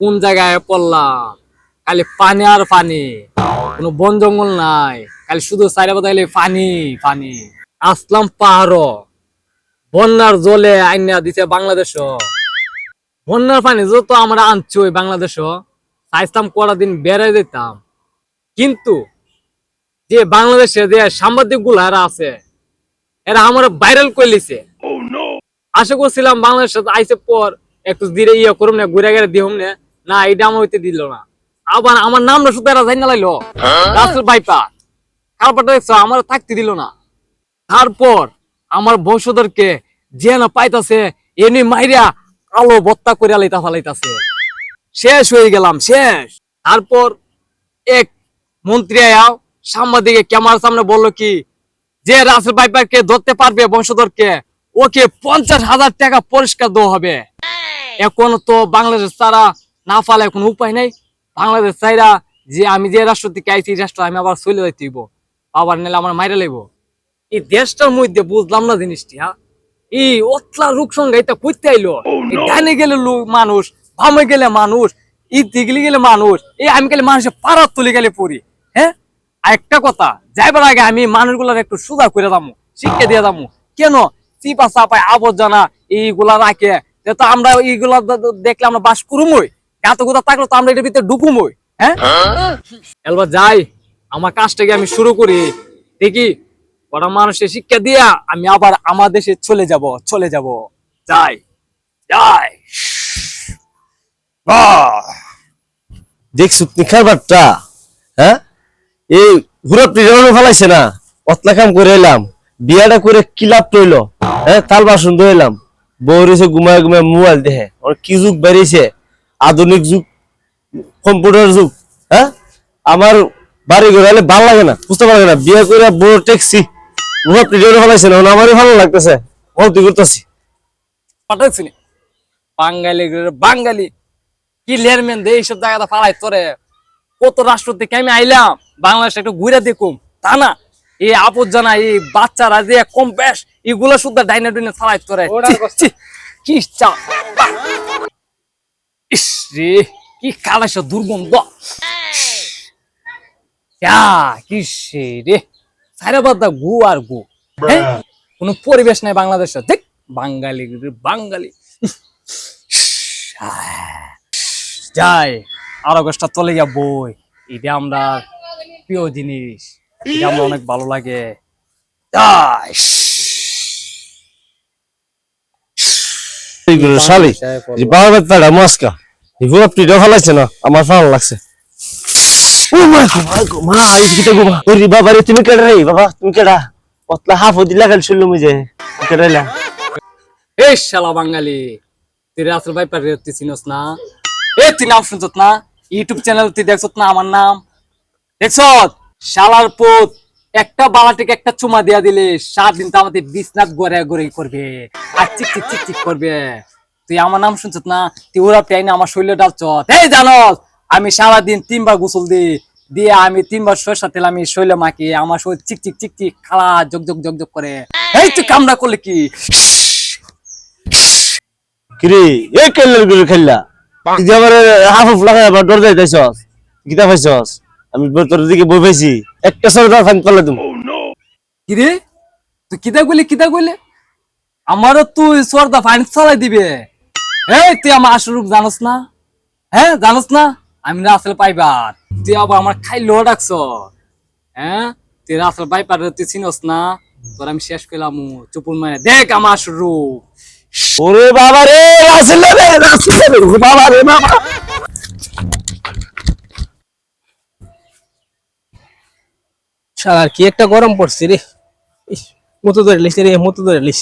কোন জায়গায় পড়লাম? খালি পানি আর পানি, কোনো বন জঙ্গল নাই, খালি শুধু চাইরা বাদাইলে পানি পানি। আসলাম পাহাড়, বন্যার জলে আইনা দিছে বাংলাদেশ। বন্যার পানি যত আমরা আনছি ওই বাংলাদেশ, চাইতাম কটা দিন বেড়াই যেতাম। কিন্তু যে বাংলাদেশে যে সাংবাদিক গুলা আছে, এরা আমার ভাইরাল করে লিছে। আশা করছিলাম বাংলাদেশ আইসে পর একটু ধীরে ইয়ে করুম না, ঘুরে গেড়ে দিহুম না, না এটা আমার হইতে দিল না। আবার আমার নামটা শুধু এরা জানি না লাইলো, রাসেল বাইপা খারাপটা দেখছো, আমার থাকতে দিল না। তারপর আমার বংশধরকে যে না পাইতাছে এমনি মাইরা আলো বত্তা করে লাইতা ফালাইতাছে। শেষ হয়ে গেলাম, শেষ। তারপর এক মন্ত্রী আয়াও সাংবাদিকে ক্যামেরার সামনে বললো কি, যে রাসেল বাইপারকে ধরতে পারবে বংশধরকে, ওকে 50,000 টাকা পুরস্কার দেওয়া হবে। এখন তো বাংলাদেশ ছাড়া না ফালে এখন উপায় নাই। বাংলাদেশ চাইরা যে আমি যে রাষ্ট্র থেকে আইছি রাষ্ট্র আমি আবার চলে যাইতে হইব, আবার নিলে আমার মাইরা লাইব। এই দেশটার মধ্যে বুঝলাম না জিনিসটি। হ্যাঁ, এই অতলা রোগ সঙ্গে এটা করতে আইলো। ডানে গেলে মানুষ, বামে গেলে মানুষ, ই দিগলি গেলে মানুষ, এই আমি গেলে মানুষের পাড়ার তুলে গেলে পড়ি। হ্যাঁ, আর একটা কথা, যাইবার আগে আমি মানুষগুলার একটু সুদা করে দামু, শিক্ষা দিয়ে দামু। কেন চিপা চাপায় আবর্জনা এইগুলা রাখে, তো আমরা এইগুলা দেখলে আমরা বাস করুমই, এত কথা থাকলে তো আমরা এটার ভিতরে ঢুকুমই। হ্যাঁ, এবার যাই, আমার কাজটাকে আমি শুরু করি। দেখি ওরা মানুষের শিক্ষা দিয়া আমি আবার আমার দেশে চলে যাব। যাই যাই। দেখছো তুমি খাবারটা? হ্যাঁ, এই ঘুরে প্রিয়নো ফেলাইছে না, অতলা কাম করে এলাম, বিয়াটা করে কি লাভ রইলো? হ্যাঁ, তাল বাসন ধুইলাম, বউ রয়েছে ঘুমায় ঘুমায় মোবাইল দেখে। কি যুগ বেরিয়েছে, আধুনিক যুগ, কম্পিউটার যুগ। হ্যাঁ, আমার বাড়ি ঘরে হলে ভালো লাগে না, বুঝতে পারবে না, বিয়ে করে বড় ট্যাক্সি ঘুরে প্রিয়নো ফেলাইছে না, আমারই ভালো লাগতেছে, তুই করতেছি পাঠাচ্ছি বাঙালি বাঙালি কি লেরমেন দে এইসব জায়গাটা ফালাই তোরে। কত রাষ্ট্র থেকে আমি আইলাম বাংলাদেশ একটু ঘুরে দেখুম, তা না এই আপদ জানা এই বাচ্চারা যে কম বেশ এগুলো শুদ্ধ ডাইনা ডুইনা ফালাই তোরে। কি চা ইস রে, কি কালাস দুর্গন্ধ। কি রে, সারা বাদ গু আর গু। হ্যাঁ, কোনো পরিবেশ নাই বাংলাদেশে। দেখ বাঙালি বাঙালি। যাই, আরো কষ্ট চলে যা বই, এটা আমরা প্রিয় জিনিস, এটা আমরা অনেক ভালো লাগে। যাই শালি বাবা বেটাটা মস্কা এগুলো প্রিয় ফেলাইছে না, আমার ভালো লাগছে। ও মা গো মা, এই কিটা গো মা, ওরে বাবা রে, তুমি কেডা রে বাবা, তুমি কেডা? পতলা হাফ দিলা গেল শুনলুম যে কেডাইলা। এই শালা বাঙালি, তুই রাসেল ভাই পারে তুই চিনস না? এ তুই নাম শুনছত না? ইউটিউব চ্যানেল তুই দেখছত না আমার নাম? দেখছত শালার পুত, একটা বালাটিকে একটা চুমা দিয়া দিলে 7 দিন তো আমাদের বিছনাত গড়ে গড়ে করবে আর চিক চিক চিক চিক করবে। তুই আমার নাম শুনছত না? তুই ওরা পেয়ে আমার শরীরে ডালছ। এই জানস আমি সারাদিন 3 বার গোসল দিয়ে আমি 3 বার সরষা তেল আমি শরীরে মাখি, আমার শরীর চিক চিক চিক চিক খালা জগ জগ জগ জগ করে। এই তুই কামড়া করলে কি? কিরে এই কেল্লার গুলো খেললা, তুই যে আমার হাফ হাফ লাগাই আবার ডর যাইতাছস, কিতা পাইছস? আমি তোর দিকে বই পাইছি, একটা সরদার ফান পালে তুমি। কিরে তুই কিতা কইলে আমারও তুই সর্দা ফাইন চালাই দিবে? এই তুই আমার আসল রূপ জানোস না? হ্যাঁ জানোস না আমি রাসেল পাইবার? তুই আবার আমার খাইলো ডাকছ। হ্যাঁ, তুই রাসেল পাইবার তুই চিনস না? তোর আমি শেষ করলাম চুপুর মানে। দেখ আমার আসল রূপ। ওরে বাবা রে, রাসেল রে, বাবা রে বাবা। শালার কি একটা গরম পড়ছে রে, মতো ধরে লিস রে, মতো ধরে লিস,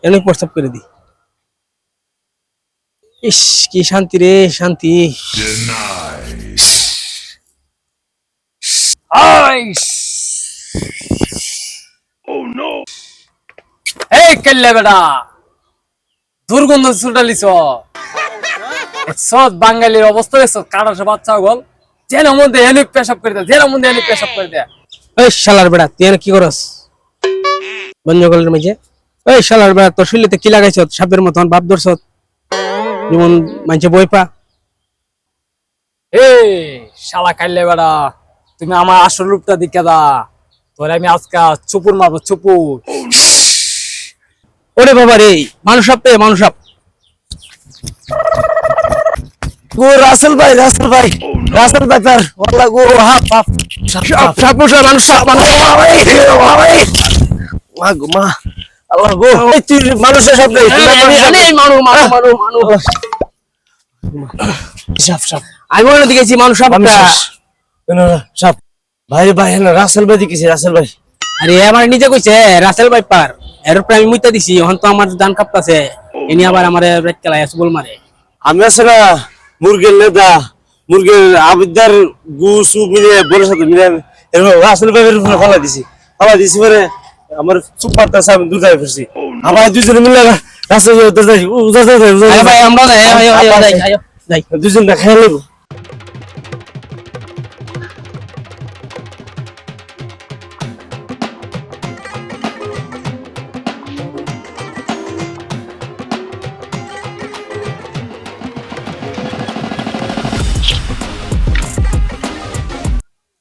অনেক প্রস্তাব করে দি। ইস কি শান্তি রে, শান্তি। এই কেল্লে বেটা, দুর্গন্ধ ছুটালিছ। সব বাঙালির অবস্থা দেখছ, কাটার বাচ্চা গল যেন মধ্যে হেলিক পেশাব করে দেয়, যেন মধ্যে হেলিক পেশাব করে দেয়। এই শালার বেড়া, তুই কি করস বঞ্জগলের মাঝে? এই শালার বেড়া, তোর শরীরে কি লাগাইছ? সাপের মতন বাপ ধরছ, যেমন মানছে বই পা। এই শালা খাইলে বেড়া, তুমি আমার আসল রূপটা দিকে দা, তোরে আমি আজকে চুপুর মারবো চুপুর। ওরে বাবা রে, মানুষ সাপ রে, মানুষ সাপ। গো রাসেল ভাই, রাসেল ভাই, রাসেল ভাই তার ওয়াল্লাহ গো হাপ হাপ সাপ সাপ মশা, মানুষ সাপ, মানুষ সাপ। মা গো মা, আল্লাহ গো, এই তুই মানুষের সাপ নেই, সাপ সাপ আমি মনে দেখেছি মানুষ সাপ। সাপ ভাই ভাই না রাসেল ভাই দেখেছি, রাসেল ভাই। আরে আমার নিজে কইছে রাসেল বাইপার, এর উপরে আমি মুইতা দিছি, এখন তো আমার দান কাঁপতাছে, এনি আবার আমার রেড খেলায় বল মারে। আমি আছে না মুরগের লেদা, মুরগের আবিদার গুসু মিলে বলের সাথে মিলে এরকম রাসেল ভাইয়ের উপরে ফালা দিছি পরে আমার চুপ পারতাছে, আমি দুটাই ফেরছি। আবার দুজনে মিলে রাসেল আরে ভাই আমরা যাই। দুজনটা খেয়ে নেবো।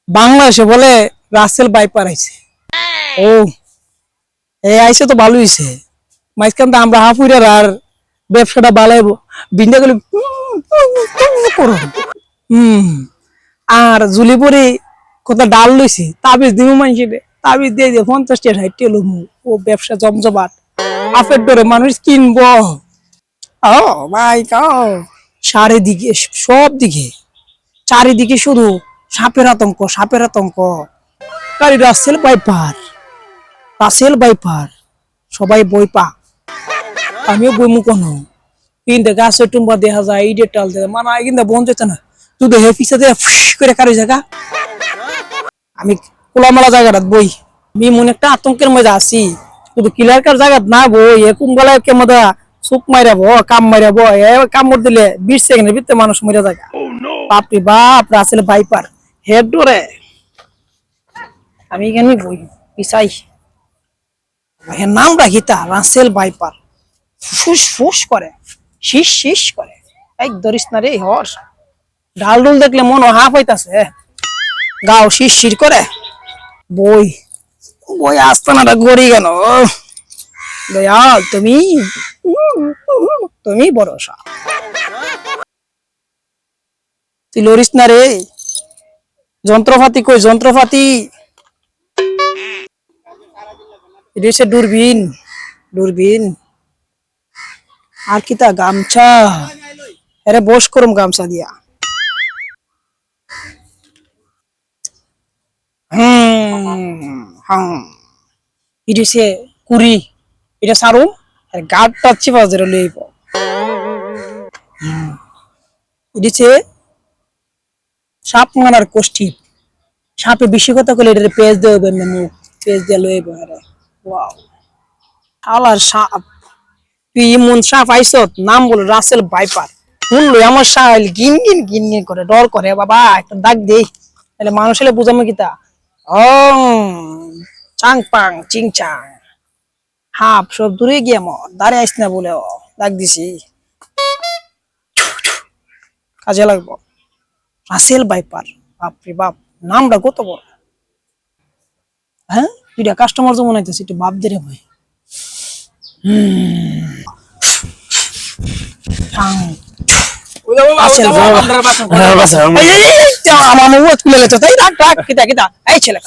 বাংলাদেশে বলে রাসেল বাইপার আইছে। ও এই আইছে তো ভালো হইছে, মাঝখান তো আমরা হাফুইরার আর ব্যবসাটা বাড়াইবো, বিন্দা গেলে আর জুলিপুরি কত ডাল লইছি, তাবিজ দিব মানছি রে, তাবিজ দিয়ে দিয়ে 50 টাকা 60 টাকা লমু। ও ব্যবসা জমজমাট, আপের ডরে মানুষ কিনবো। ও ভাই কাও চারিদিকে, সব দিকে চারিদিকে শুধু সাপের আতঙ্ক, সাপের আতঙ্ক। গাড়ি রাসেল বাইপার, রাসেল বাইপার, সবাই বই পা, আমিও বইমু কোন কিন্তু গাছে টুম্বা দেখা যায়, ইডের টাল দেখা মানে কিন্তু বন যেত না, তুই দেখে পিছা দিয়ে ফুস করে কারো জায়গা। আমি খোলামেলা জায়গাটা বই, আমি মনে একটা আতঙ্কের মধ্যে আছি, শুধু কিলারকার জায়গা না বই, এরকম বেলায় কে মধ্যে চুপ মাইরাবো, কাম মাইরাবো, কামড় দিলে 20 সেকেন্ডের ভিতরে মানুষ মরে যায়। বাপরে বাপ, রাসেল বাইপার হেড ডোরে। আমি এখানে বই পিছাই, এর নাম রাখি তা রাসেল বাইপার। ফুস ফুস করে, শীষ শীষ করে, এক ধরিস না রে হর। ডাল ডুল দেখলে মন হাফ হইতাছে, গাও শীষ শির করে। বই বই আস্তানাটা গড়ি কেন দয়াল, তুমি তুমি ভরসা। তুই লড়িস না রে, যন্ত্রপাতি কই যন্ত্রপাতি? এটা হচ্ছে দূরবীন, দূরবীন। আর কি তা গামছা, আরে বস করম গামছা দিয়া। এটা হচ্ছে কুড়ি, এটা সারুম আর গাঢ়টা চিপা ধরে লইব। এটা হচ্ছে সাপ মানার কোষ্ঠী, সাপে বেশি কথা কইলে এটা পেজ দেবে না, মুখ পেজ দিয়ে লইব। আরে ওয়াও, শালার সাপ, তুই এমন সাপ আইছত, নাম বলে রাসেল বাইপার। শুনলো আমার সাহেল গিন গিন গিন গিন করে, ডর করে। বাবা একটা ডাক দেই, তাহলে মানুষ হলে বুঝামো কিতা। ও চাং পাং চিং চাং, হাপ সব দূরে গিয়ে মর, দাঁড়িয়ে আইস না বলে ডাক দিছি, কাজে লাগবো। রাসেল বাইপার, বাপরে বাপ, নামটা কত বড়। হ্যাঁ দুইটা কাস্টমার তো মনে হইতেছে, একটু বাপ দে রে ভাই। আমার মুখ খুলে গেছে, তাই রাখ রাখ, কিতা কিতা, এই ছেলে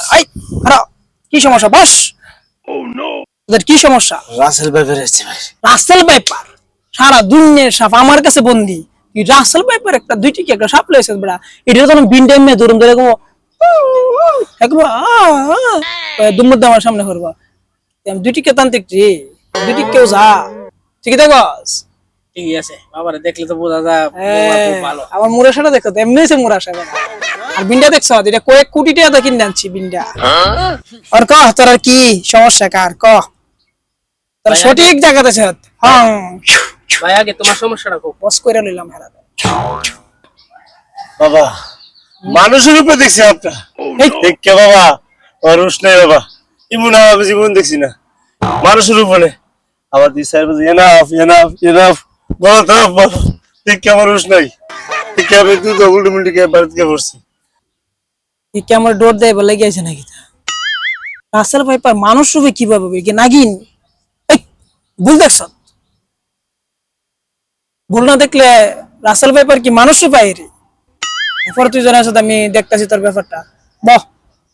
কি সমস্যা বস, তোদের কি সমস্যা? রাসেল ভাই বেরিয়েছে ভাই। রাসেল বাইপার সারা দুনিয়ার সাপ আমার কাছে বন্দি, তুই রাসেল বাইপার একটা দুইটি কি একটা সাপ লইছিস বড়া। এটা তো বিন টাইম মে দূরম ধরে গো একবার দুমুদ আমার সামনে করবা, আমি দুইটি কে তান্ত্রিক রে, দুইটি কেউ যা ঠিক আছে। ঠিক আছে বাবারে দেখলে তো বোঝা যায় ভালো। আমার মুরাশাটা দেখো তো, এমনি আছে মুরাশা। আর বিন্ডা দেখছো, এটা কয়েক কোটি টাকা কিনে আনছি বিন্ডা। আর কহ তোর আর কি সমস্যা, কার কহ তোর সঠিক জায়গাতে আছে। হ্যাঁ ভাই আগে তোমার সমস্যাটা কো, বস কইরা লইলাম হেরা। বাবা মানুষের উপরে দেখছি আপনার, দেখে বাবা রুশ নাই বাবা, ইমন আমি জীবন দেখছি না মানুষের উপরে। আবার 2-4 বাজে এনাফ এনাফ এনাফ বলো তো বাবা, দেখে আমার রুশ নাই। আমি তুই তো উল্টো মুল্টি কে বাড়িতে গিয়ে পড়ছি। এই কি আমার ডোর দেয় বলে গেছে নাকি তা? রাসেল ভাইপার মানুষ রূপে কিভাবে হবে? কি নাগিন? এই, ভুল দেখছ? ভুল না দেখলে রাসেল ভাইপার কি মানুষ রূপে রে? এরপর তুই জানার সাথে আমি দেখতাছি তোর ব্যাপারটা। বহ,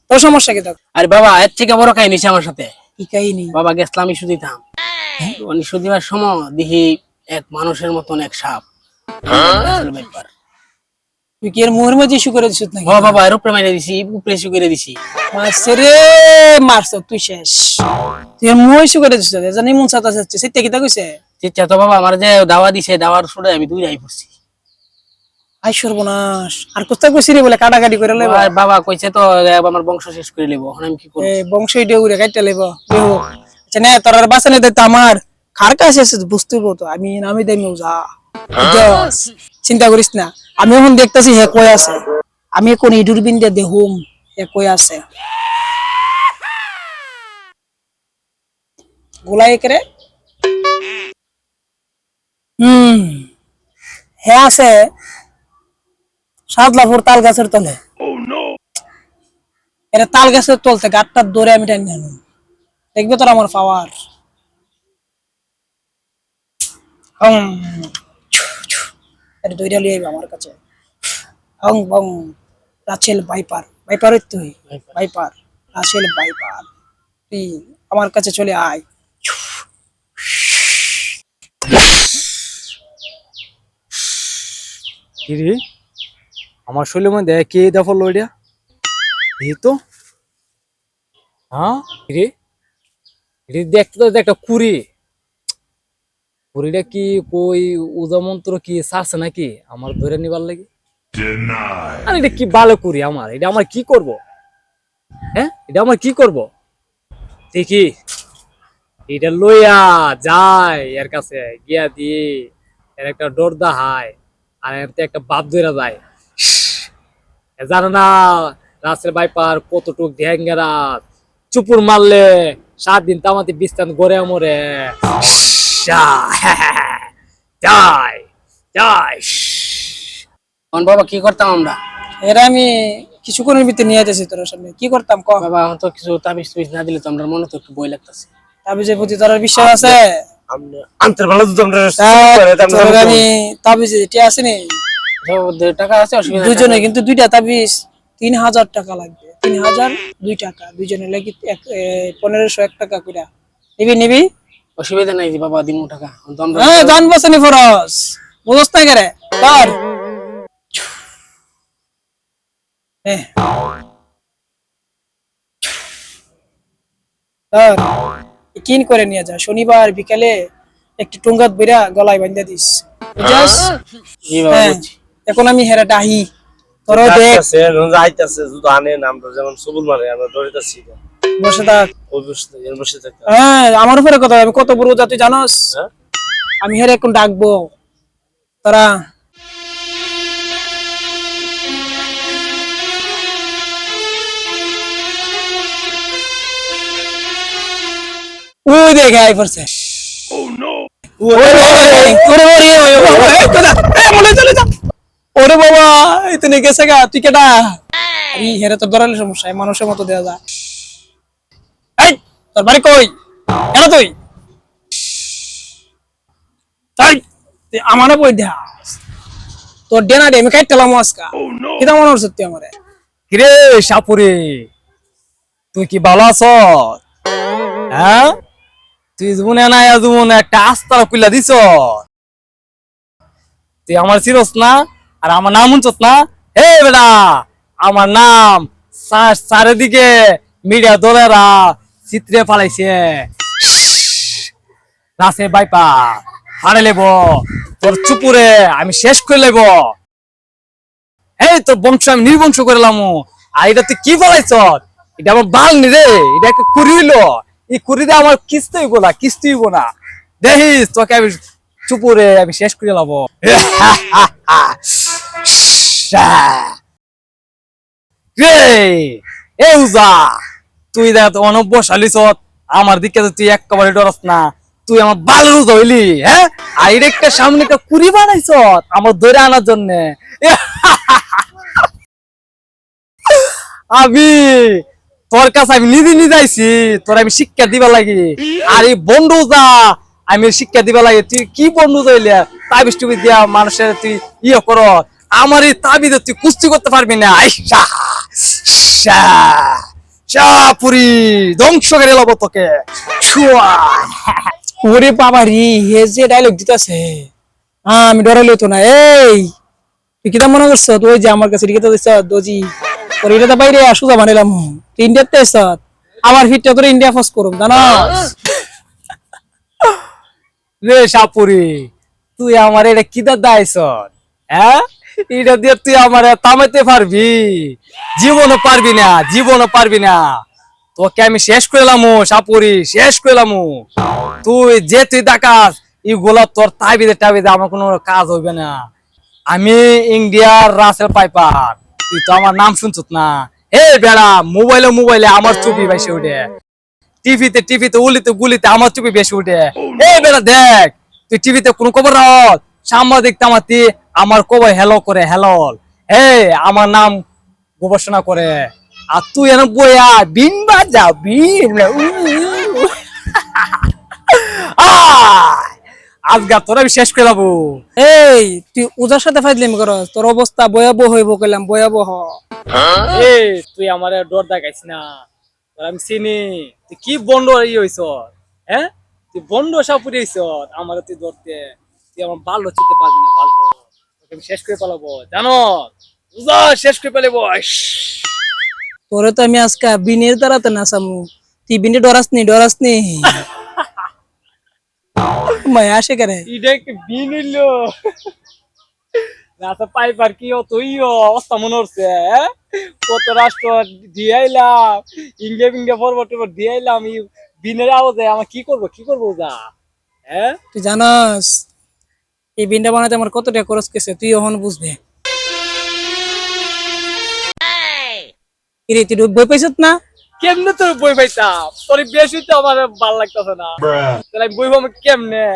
তোর সমস্যা কি থাক? আরে বাবা এর থেকে বড় কাহিনী হইছে আমার সাথে। কি কাহিনী? বাবা গেছিলাম ইস্যু দিতাম, ইস্যু দিবার সময় দেখি এক মানুষের মতন এক সাপ। Russell viper. তুই কি এর মুহের মধ্যে ইস্যু করে দিছিস নাকি? ও বাবা এর উপরে মেরে দিছি, উপরে ইস্যু করে দিছি। মারছে রে, মারছ তুই শেষ। তুই এর মুহ ইস্যু করে দিছিস, জানি মন সাথে যাচ্ছে, সেটা কি তা কইছে? চিচ্ছা তো বাবা আমার যে দাওয়া দিছে, দাওয়ার সুরে আমি দুইটাই পড়ছি। আই সর্বনাশ, আর কোথায় কইছি রে বলে কাটাকাটি করে লইব? আর বাবা কইছে তো আমার বংশ শেষ করে লিব, এখন আমি কি করব? বংশ ইডে উড়ে কাটতে লইব দেহ। আচ্ছা না, তোর আর বাঁচানে দিতে আমার খার কাছে এসে বুঝতে হইব তো। আমি নামি দেই যা, বুঝছস? চিন্তা করিস না, আমি এখন দেখতাছি হে কই আছে। আমি কোন ইডুরবিন দিয়ে দেহুম হে কই আছে। গোলাই করে হে আছে সাদলাপুর তাল গাছের তলে। এটা তাল গাছের তলতে গাটটার দৌড়ে আমি টানি আনবো, দেখবে তোর আমার পাওয়ার। এটা দৌড়ে লিয়ে আইবে আমার কাছে। হং বং রাছেল ভাইপার, ভাইপার তুই ভাইপার, রাছেল ভাইপার, তুই আমার কাছে চলে আয়। কি রে, আমার শরীরের মধ্যে কে দেখো লইয়া এই তো। হ্যাঁ রে, এটা দেখতে তো একটা কুড়ি। কুড়িটা কি কই উজা মন্ত্র কি সারছে নাকি আমার ধরে নিবার লাগে? আর এটা কি ভালো কুড়ি আমার, এটা আমার কি করব? হ্যাঁ, এটা আমার কি করব? দেখি এটা লইয়া যায় এর কাছে গিয়া দিয়ে এর একটা ডর দাহায়, আর এর একটা বাপ ধরা যায়। জানো না রাসেল ভাইপার কতটুক ঢ্যাঙ্গেরা, চুপুর মারলে 7 দিন তামাতে বিস্তান গড়ে মরে। যাই যাই। এখন বাবা কি করতাম আমরা? এরা আমি কিছুক্ষণের ভিতরে নিয়ে যাচ্ছি তোর সামনে। কি করতাম ক? বাবা এখন তো কিছু তাবিজ তুবিজ না দিলে তো আমরা মনে তো একটু ভয় লাগতেছে। তাবিজের প্রতি তোর আর বিশ্বাস আছে? আমনে আন্তর ভালো তো আমরা তোর আমি তাবিজ এটি আছে নি, টাকা আছে, অসুবিধা নাই। দুজনে কিন্তু দুইটা তাবিজ 3000 টাকা লাগবে। 3000 2 টাকা, দুইজনে লাগি 1501 টাকা করে নিবি। নিবি? অসুবিধা নাই যে বাবা দিমু টাকা। তো আমরা হ্যাঁ, জান বাসানি ফরস বুঝছ না করে তোর। তোর কিন করে নিয়ে যা, শনিবার বিকালে একটু টুঙ্গাত বইরা গলায় বাঁধা দিস, বুঝছস? জি বাবা হ্যাঁ, বুঝছি। এখন আমি হেরা ডাহি তোর দেখ। আছে আইতাছে যদি আনেন আমরা যেমন সবুল মারে আমরা দৌড়িতাছি বসে থাক। ওই বসে এর বসে থাকতে। হ্যাঁ, আমার উপরে কথা, আমি কত বড় জাতি জানোস? হ্যাঁ? আমি হেরে এখন ডাকবো তোরা। ওই দেখে আই পড়ছে। ওরে বাবা, এই তো গেছে গা, তুই কেডা? আরে হেরে তোর ধরালে সমস্যা, মানুষের মতো দেয়া যা। এই তোর বাড়ি কই? কেন তুই তাই তুই আমারে বই দেয়া তোর ডেনা ডে আমি কাইতেলাম আজকা। কিটা মনে হচ্ছে তুই আমারে? কিরে সাপুরে, তুই কি ভালো আছ? হ্যাঁ, তুই জীবনে নাই জীবনে একটা আস্তারা কুইলা দিছ। তুই আমার চিরস না, আর আমার নাম শুনছস না? হে বেটা, আমার নাম চারিদিকে মিডিয়া দলেরা চিত্রে পালাইছে। রাসে বাইপা হারে লেব, তোর চুপুরে আমি শেষ করে লেব। এই তোর বংশ আমি নির্বংশ করলাম। আর এটা তুই কি বলাইছ? এটা আমার বাল নি রে, এটা একটা কুড়ি হইলো। এই কুড়িতে আমার কিস্তি হইব না, কিস্তি হইব না। দেখিস তোকে আমি চুপুরে আমি শেষ করে লাভ। তুই দেখ অনব্য শালিস, আমার দিকে তুই একেবারে ডরস না। তুই আমার বালু ধইলি, হ্যাঁ? আর এটা একটা সামনে একটা কুড়ি বানাইছ আমার ধরে আনার জন্য। আমি তোর কাছে আমি নিজে নিজে আইছি, তোর আমি শিক্ষা দিবা লাগি। আর এই বন্ধু যা আমি শিক্ষা দিবা লাগে, তুই কি বন্ধু হইলে তাবিজ টুবি দিয়া মানুষের তুই ইয়ে কর, আমার এই তাবিজে তুই কুস্তি করতে পারবি না। আইসা পুরি ধ্বংস করে লব তোকে। ওরে বাবা রে, হে যে ডায়লগ দিতেছে, আমি ডরাইলো তো না। এই তুই কিতা মনে করছ তুই যে আমার কাছে রিকেতা দিছ দজি, তোর এটা তো বাইরে সুজা বানাইলাম। তুই ইন্ডিয়াতে এসছ, আমার ফিটটা তোর ইন্ডিয়া ফস করুম জানো। রে সাপুরি, তুই আমার এটা কি দাইছ, হ্যাঁ? এটা দিয়ে তুই আমার থামাইতে পারবি? জীবনও পারবি না, জীবনও পারবি না। তোকে আমি শেষ করলাম সাপুরি, শেষ করলাম। তুই যে তুই দেখাস এগুলা তোর তাবিদে টাবিদে আমার কোনো কাজ হইবে না। আমি ইন্ডিয়ার রাসেল পাইপার, তুই তো আমার নাম শুনছত না? হে বেড়া, মোবাইলে মোবাইলে আমার ছবি বেশি উঠে, টিভিতে টিভিতে উলিতে গুলিতে আমার ছবি বেশি উঠে। এই বেড়া দেখ, তুই টিভিতে কোন খবর রাখ, সাংবাদিক তামাতি আমার কবর হেলো করে হেলল, হে আমার নাম গবেষণা করে। আর তুই এনে বইয়া বিন বাজা বিন। আজগা তোর আমি শেষ করে যাবো। এই তুই ওজার সাথে ফাইজলামি কর, তোর অবস্থা ভয়াবহ হইব কইলাম, ভয়াবহ। এই তুই আমার ডর দেখাইস না, তোর আমি চিনি। তুই কি বন্ড হইছ, হ্যাঁ? তুই বন্ড সাপুরি হইছ, আমার তুই ধরতে, তুই আমার ভালো চিনতে পারবি না। ভালো তোকে আমি শেষ করে পালাবো, জানো? বুঝা শেষ করে পালাবো। তোরে তো আমি আজকে বিনের দ্বারাতে নাচামু, তুই বিনে ডরাস নি। মায় আসে কেরে এটা কি বিন হইলো? রাস্তা পাইপার কি তুই অবস্থা মনে হচ্ছে, হ্যাঁ? কত রাষ্ট্র দিয়ে আইলাম, ইন্ডিয়া ইন্ডিয়া ফরওয়ার্ড দিয়ে আইলাম, বিনের আওয়াজে আমার কি করবো যা, হ্যাঁ? তুই জানাস এই বিনটা বানাতে আমার কত টাকা খরচ গেছে, তুই এখন বুঝবে। কিরে তুই বই পাইছত না? কেমনে তোর বই পাইতাম? তোর বেশি তো আমার ভালো লাগতেছে না, তাহলে আমি বই পাবো কেমনে?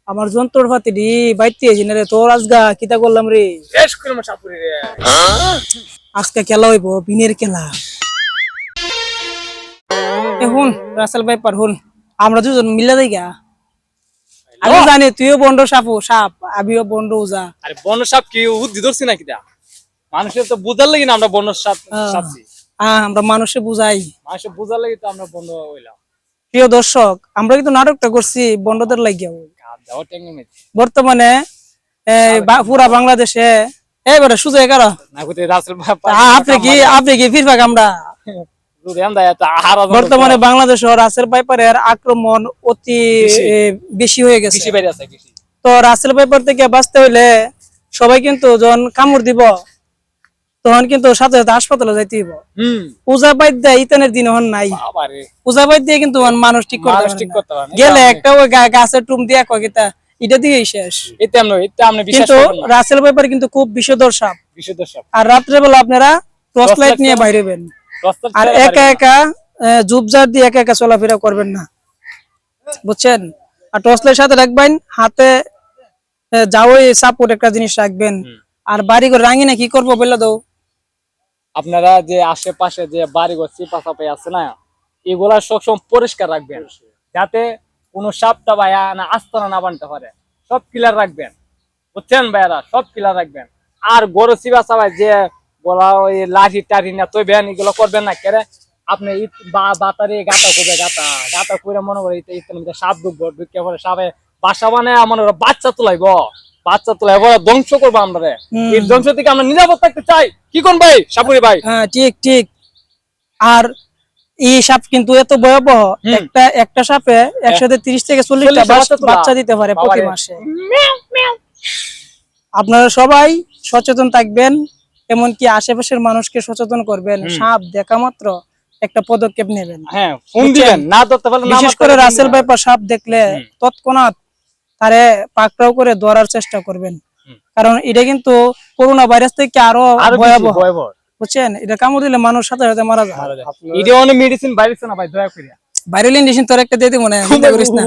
আমার যন্ত্রপাতি রে বাইতে আছি না রে, তোর আজগা কিতা করলাম রে। শেষ করে আমার সাপুরি রে। আজকে খেলা হইব বিনের খেলা। এখন রাসেল ভাই পার হন, আমরা দুজন মিলা দেই গা। আমি জানি তুইও বন্ড সাপ, আমিও বন্ড উজা। আরে বন্য সাপ কি উদ্দি ধরছি নাকি? দা মানুষের তো বুঝার লাগি না আমরা বন্য সাপ সাপছি, আমরা মানুষে বুঝাই। মানুষের বুঝার লাগি তো আমরা বন্ধ হইলাম। প্রিয় দর্শক, আমরা কিন্তু নাটকটা করছি বন্ডদের লাগিয়া। দেওয়া টেঙ্গি মেয়েছে বর্তমানে পুরা বাংলাদেশে এইবারে সুযোগ এগারো না করতে রাসেল আপনি কি ফিরবাক আমরা বর্তমানে বাংলাদেশ রাসেল পাইপারের আক্রমণ অতি বেশি হয়ে গেছে। তো রাসেল পাইপার থেকে বাঁচতে হইলে সবাই কিন্তু যখন কামড় দিব তখন কিন্তু সাথে সাথে হাসপাতালে যাইতে হইব। পূজা বাইদ দেয় ইতানের দিন হন নাই, পূজা বাইদ দিয়ে কিন্তু মানুষ ঠিক করতে গেলে একটা ওই গাছের টুম দিয়ে কয়টা এটা দিয়েই শেষ। কিন্তু রাসেল পাইপার কিন্তু খুব বিষধর সাপ। আর রাত্রেবেলা আপনারা টর্চ লাইট নিয়ে বাইরেবেন, আর একা একা জুবজার দিয়ে একা একা চলাফেরা করবেন না, বুঝছেন? আর টর্চ লাইট সাথে রাখবেন, হাতে যাও সাপোর্ট একটা জিনিস রাখবেন। আর বাড়ি ঘর রাঙিনা কি করবো বলে দাও। আপনারা যে আশেপাশে যে বাড়িঘর চিপাচাপাই আছে না, এগুলা সবসময় পরিষ্কার রাখবেন, যাতে কোনো সাপটা ভাইয়া না আস্তানা না বানতে পারে। সব ক্লিয়ার রাখবেন, বুঝছেন ভাইয়ারা? সব ক্লিয়ার রাখবেন। আর গরু চিপাচাপাই যে বলা ওই লাঠি টাঠি না তৈবেন, এগুলো করবেন না। কেরে আপনি বাতারে গাতা করবে, গাতা করে মনে করে সাপ ঢুকবো, ঢুকে পরে সাপে বাসা বানায় মনে করে বাচ্চা তোলাইব, বাচ্চা তোলাই ধ্বংস করবো আমরা। এই ধ্বংস থেকে আমরা নিরাপদ থাকতে চাই। কি কোন ভাই সাপুরি ভাই? হ্যাঁ ঠিক ঠিক। আর এই সাপ কিন্তু এত ভয়াবহ, একটা সাপে একসাথে 30 থেকে 40টা বাচ্চা দিতে পারে প্রতি মাসে। আপনারা সবাই সচেতন থাকবেন, এমনকি আশেপাশের মানুষকে সচেতন করবেন। সাপ দেখা মাত্র একটা পদক্ষেপ নেবেন। হ্যাঁ, ফোন দিবেন, না ধরতে পারলে না। বিশেষ করে রাসেল ভাইপার সাপ দেখলে তৎক্ষণাৎ তারে পাকড়াও করে ধরার চেষ্টা করবেন, কারণ এটা কিন্তু করোনা ভাইরাস থেকে আরো ভয়াবহ, বুঝছেন? এটা কামড় দিলে মানুষ সাথে সাথে মারা যায়। এটা অনেক মেডিসিন বাইরে না ভাই, দয়া করে ভাইরাল ইনজেকশন তোর একটা দিয়ে দিব না, চিন্তা করিস না।